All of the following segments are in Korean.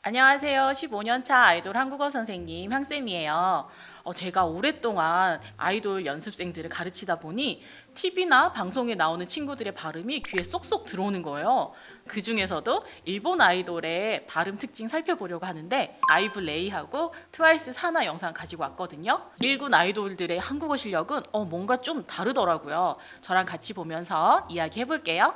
안녕하세요. 15년차 아이돌 한국어 선생님 향쌤이에요. 제가 오랫동안 아이돌 연습생들을 가르치다 보니 TV나 방송에 나오는 친구들의 발음이 귀에 쏙쏙 들어오는 거예요. 그 중에서도 일본 아이돌의 발음 특징 살펴보려고 하는데 아이브 레이하고 트와이스 사나 영상 가지고 왔거든요. 일군 아이돌들의 한국어 실력은 뭔가 좀 다르더라고요. 저랑 같이 보면서 이야기 해볼게요.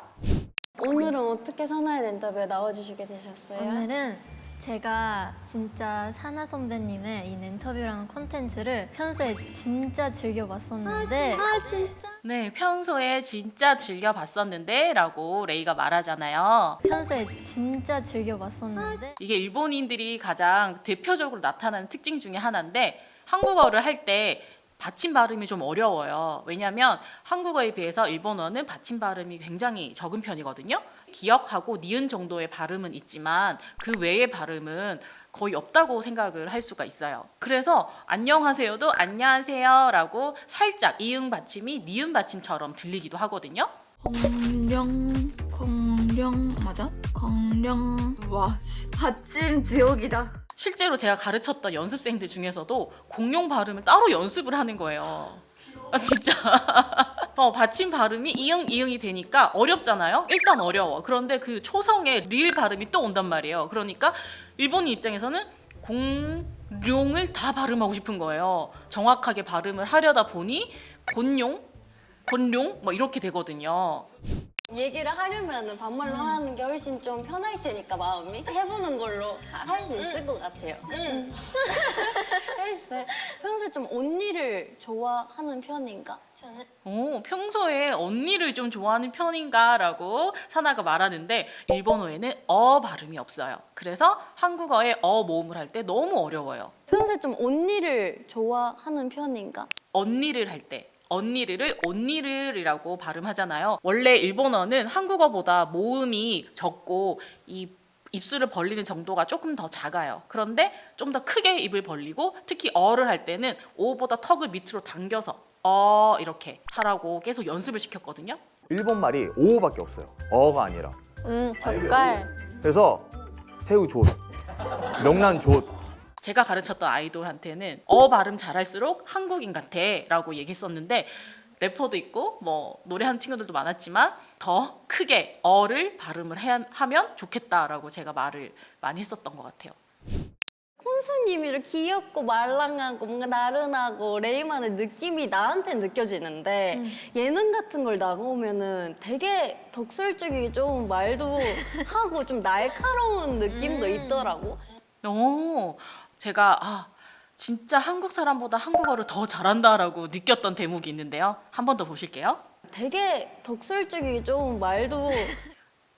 오늘은 어떻게 사나이 렌터뷰에 나와주시게 되셨어요? 오늘은 제가 진짜 사나 선배님의 이 인터뷰라는 콘텐츠를 평소에 진짜 즐겨봤었는데 진짜? 네, 평소에 진짜 즐겨봤었는데 라고 레이가 말하잖아요. 평소에 진짜 즐겨봤었는데 이게 일본인들이 가장 대표적으로 나타나는 특징 중에 하나인데 한국어를 할 때 받침 발음이 좀 어려워요. 왜냐하면 한국어에 비해서 일본어는 받침 발음이 굉장히 적은 편이거든요. 기역하고 니은 정도의 발음은 있지만 그 외의 발음은 거의 없다고 생각을 할 수가 있어요. 그래서 안녕하세요도 안녕하세요라고 살짝 이응 받침이 니은 받침처럼 들리기도 하거든요. 공룡 맞아? 공룡 와 받침 지옥이다. 실제로 제가 가르쳤던 연습생들 중에서도 공룡 발음을 따로 연습을 하는 거예요. 진짜 받침 발음이 이응이 되니까 어렵잖아요. 일단 어려워. 그런데 그 초성의 리을 발음이 또 온단 말이에요. 그러니까 일본인 입장에서는 공룡을 다 발음하고 싶은 거예요. 정확하게 발음을 하려다 보니 곤룡 뭐 이렇게 되거든요. 얘기를 하려면 반말로 하는 게 훨씬 좀 편할 테니까 마음이 해보는 걸로 할 수 있을 것 같아요. 헬스 평소에 좀 언니를 좋아하는 편인가? 저는 평소에 언니를 좀 좋아하는 편인가? 라고 사나가 말하는데 일본어에는 발음이 없어요. 그래서 한국어에 모음을 할 때 너무 어려워요. 평소에 좀 언니를 좋아하는 편인가? 언니를 할 때 언니를 온니르이라고 발음하잖아요. 원래 일본어는 한국어보다 모음이 적고 이 입술을 벌리는 정도가 조금 더 작아요. 그런데 좀 더 크게 입을 벌리고 특히 어를 할 때는 오보다 턱을 밑으로 당겨서 이렇게 하라고 계속 연습을 시켰거든요. 일본 말이 오밖에 없어요. 어가 아니라. 젓갈. 그래서 새우 조, 명란 조. 제가 가르쳤던 아이돌한테는 발음 잘할수록 한국인 같아 라고 얘기했었는데 래퍼도 있고 뭐 노래하는 친구들도 많았지만 더 크게 어를 발음을 하면 좋겠다라고 제가 말을 많이 했었던 것 같아요. 콘수님이 이렇게 귀엽고 말랑하고 뭔가 나른하고 레이만의 느낌이 나한테 느껴지는데 예능 같은 걸 나가오면은 되게 독설적이게 좀 말도 하고 좀 날카로운 느낌도 있더라고. 제가 진짜 한국 사람보다 한국어를 더 잘한다라고 느꼈던 대목이 있는데요. 한 번 더 보실게요. 되게 독설적이게 좀 말도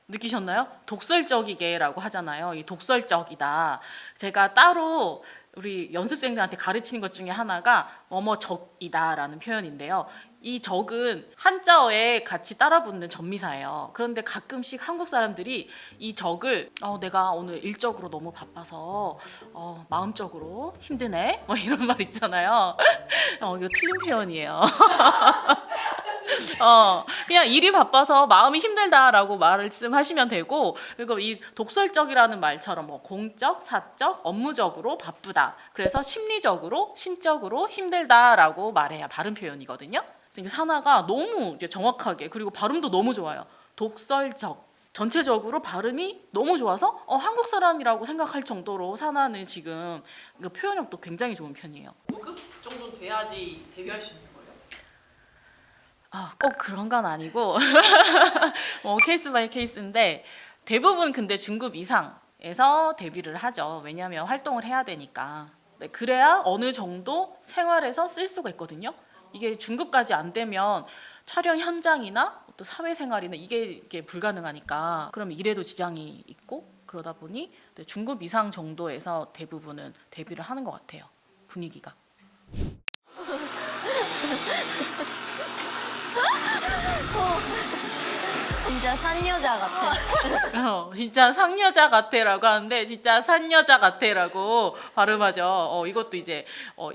느끼셨나요? 독설적이게라고 하잖아요. 이 독설적이다. 제가 따로 우리 연습생들한테 가르치는 것 중에 하나가 뭐뭐적이다라는 표현인데요. 이 적은 한자어에 같이 따라붙는 접미사예요. 그런데 가끔씩 한국 사람들이 이 적을 내가 오늘 일적으로 너무 바빠서 마음적으로 힘드네 뭐 이런 말 있잖아요. 이거 틀린 표현이에요. 그냥 일이 바빠서 마음이 힘들다라고 말씀하시면 되고, 그리고 이 독설적이라는 말처럼 뭐 공적, 사적, 업무적으로 바쁘다. 그래서 심리적으로, 심적으로 힘들다라고 말해야 바른 표현이거든요. 그래서 사나가 너무 이제 정확하게, 그리고 발음도 너무 좋아요. 독설적. 전체적으로 발음이 너무 좋아서 한국 사람이라고 생각할 정도로 사나는 지금 표현력도 굉장히 좋은 편이에요. 5급 정도 돼야지 데뷔할 수 있는 거예요? 꼭 그런 건 아니고 케이스 바이 케이스인데 대부분 근데 중급 이상에서 데뷔를 하죠. 왜냐하면 활동을 해야 되니까. 네, 그래야 어느 정도 생활에서 쓸 수가 있거든요. 이게 중급까지 안 되면 촬영 현장이나 또 사회생활이나 이게 불가능하니까 그러면 일에도 지장이 있고 그러다 보니 중급 이상 정도에서 대부분은 데뷔를 하는 것 같아요. 분위기가. 진짜 산 여자 같아. 진짜 상여자 같애라고 하는데 진짜 산여자 같애라고 발음하죠. 이것도 이제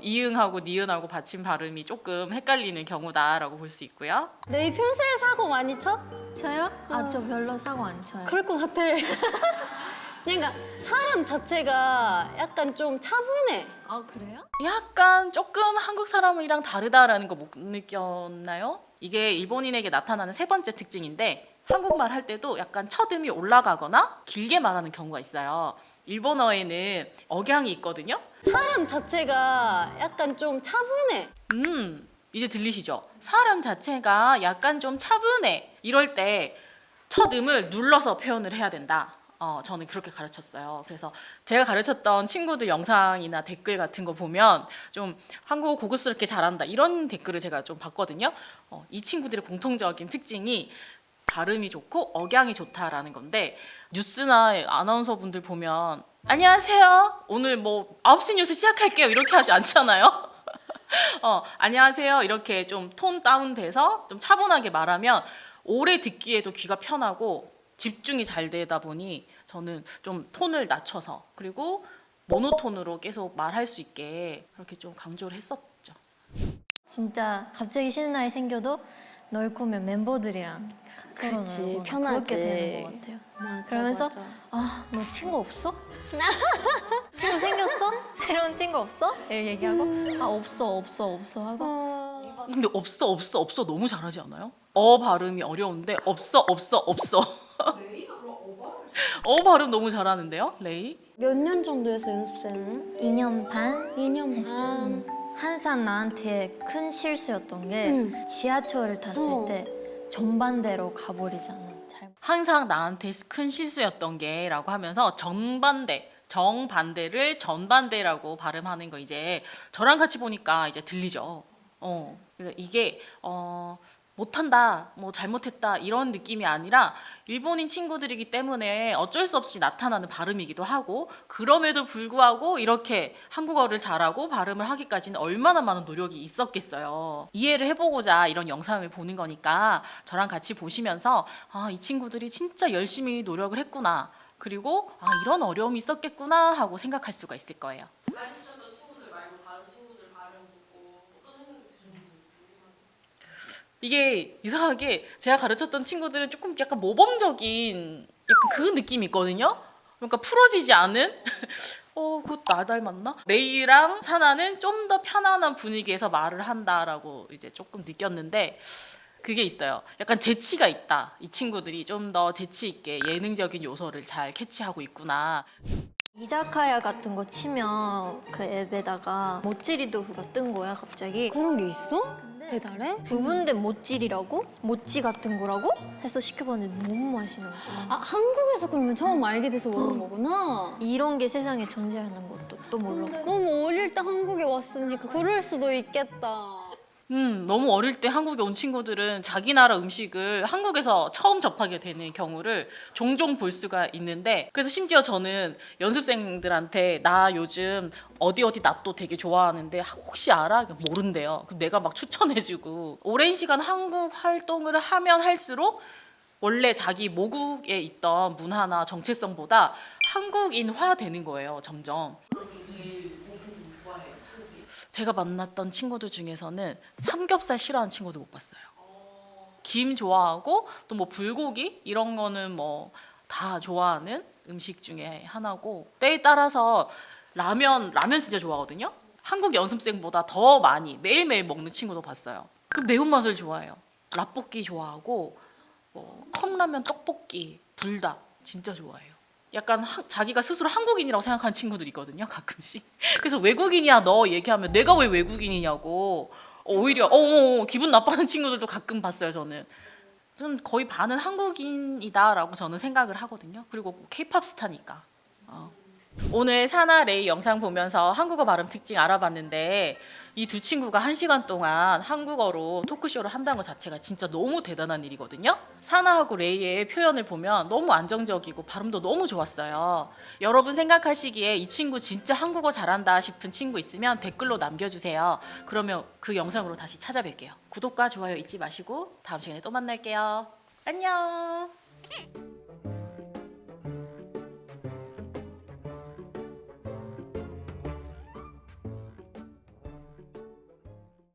이응하고 니은하고 받침 발음이 조금 헷갈리는 경우다라고 볼 수 있고요. 레이 평소에 사고 많이 쳐? 저요? 저 별로 사고 안 쳐요. 그럴 것 같아. 그러니까 사람 자체가 약간 좀 차분해. 아 그래요? 약간 조금 한국 사람이랑 다르다라는 거 못 느꼈나요? 이게 일본인에게 나타나는 세 번째 특징인데 한국말 할 때도 약간 첫음이 올라가거나 길게 말하는 경우가 있어요. 일본어에는 억양이 있거든요. 사람 자체가 약간 좀 차분해. 이제 들리시죠? 사람 자체가 약간 좀 차분해. 이럴 때 첫음을 눌러서 표현을 해야 된다. 저는 그렇게 가르쳤어요. 그래서 제가 가르쳤던 친구들 영상이나 댓글 같은 거 보면 좀 한국어 고급스럽게 잘한다 이런 댓글을 제가 좀 봤거든요. 이 친구들의 공통적인 특징이 발음이 좋고 억양이 좋다라는 건데 뉴스나 아나운서 분들 보면 안녕하세요. 오늘 뭐 9시 뉴스 시작할게요. 이렇게 하지 않잖아요. 안녕하세요. 이렇게 좀 톤 다운돼서 좀 차분하게 말하면 오래 듣기에도 귀가 편하고 집중이 잘 되다 보니 저는 좀 톤을 낮춰서 그리고 모노톤으로 계속 말할 수 있게 그렇게 좀 강조를 했었죠. 진짜 갑자기 쉬는 날이 생겨도 넓으면 멤버들이랑 서로 그치, 놀거나 편하지. 그렇게 되는 것 같아요. 맞아, 그러면서 맞아. 아, 너 친구 없어? 친구 생겼어? 새로운 친구 없어? 이렇게 얘기하고 아 없어 하고 근데 없어 너무 잘하지 않아요? 발음이 어려운데 없어 발음 너무 잘하는데요, 레이? 몇 년 정도 했어 연습생은? 2년 반 2년 했어요. 반. 항상 나한테 큰 실수였던 게 응. 지하철을 탔을 어. 때 전반대로 가버리잖아. 항상 나한테 큰 실수였던 게라고 하면서 정반대를 전반대라고 발음하는 거 이제 저랑 같이 보니까 이제 들리죠. 그래서 이게 못한다, 뭐 잘못했다 이런 느낌이 아니라 일본인 친구들이기 때문에 어쩔 수 없이 나타나는 발음이기도 하고 그럼에도 불구하고 이렇게 한국어를 잘하고 발음을 하기까지는 얼마나 많은 노력이 있었겠어요. 이해를 해보고자 이런 영상을 보는 거니까 저랑 같이 보시면서 이 친구들이 진짜 열심히 노력을 했구나. 그리고 이런 어려움이 있었겠구나 하고 생각할 수가 있을 거예요. 이게 이상하게 제가 가르쳤던 친구들은 조금 약간 모범적인 약간 그 느낌이 있거든요. 그러니까 풀어지지 않은 그거 나 닮았나? 레이랑 사나는 좀 더 편안한 분위기에서 말을 한다라고 이제 조금 느꼈는데 그게 있어요. 약간 재치가 있다. 이 친구들이 좀 더 재치 있게 예능적인 요소를 잘 캐치하고 있구나. 이자카야 같은 거 치면 그 앱에다가 모찌리도후가 뜬 거야 갑자기. 그런 게 있어? 배달에? 부분된 모찌리라고? 모찌 같은 거라고? 해서 시켜봤는데 너무 맛있는 거야. 아 한국에서 그러면 처음 알게 돼서 먹은 거구나. 이런 게 세상에 존재하는 것도 또 몰랐고. 너무 어릴 때 한국에 왔으니까 그럴 수도 있겠다. 너무 어릴 때 한국에 온 친구들은 자기 나라 음식을 한국에서 처음 접하게 되는 경우를 종종 볼 수가 있는데 그래서 심지어 저는 연습생들한테 나 요즘 어디 낫또 되게 좋아하는데 혹시 알아? 모른대요. 내가 막 추천해주고 오랜 시간 한국 활동을 하면 할수록 원래 자기 모국에 있던 문화나 정체성보다 한국인화 되는 거예요, 점점. 제가 만났던 친구들 중에서는 삼겹살 싫어하는 친구도 못 봤어요. 김 좋아하고 또 뭐 불고기 이런 거는 뭐 다 좋아하는 음식 중에 하나고 때에 따라서 라면 진짜 좋아하거든요. 한국 연습생보다 더 많이 매일매일 먹는 친구도 봤어요. 그 매운맛을 좋아해요. 라볶이 좋아하고 뭐 컵라면, 떡볶이, 불닭 진짜 좋아해요. 약간 자기가 스스로 한국인이라고 생각하는 친구들이 있거든요, 가끔씩. 그래서 외국인이야 너 얘기하면 내가 왜 외국인이냐고 오히려 기분 나빠하는 친구들도 가끔 봤어요. 저는 거의 반은 한국인이다라고 저는 생각을 하거든요. 그리고 K-팝 스타니까. 오늘 사나 레이 영상 보면서 한국어 발음 특징 알아봤는데 이 두 친구가 1시간 동안 한국어로 토크쇼를 한다는 것 자체가 진짜 너무 대단한 일이거든요. 사나하고 레이의 표현을 보면 너무 안정적이고 발음도 너무 좋았어요. 여러분 생각하시기에 이 친구 진짜 한국어 잘한다 싶은 친구 있으면 댓글로 남겨주세요. 그러면 그 영상으로 다시 찾아뵐게요. 구독과 좋아요 잊지 마시고 다음 시간에 또 만날게요. 안녕.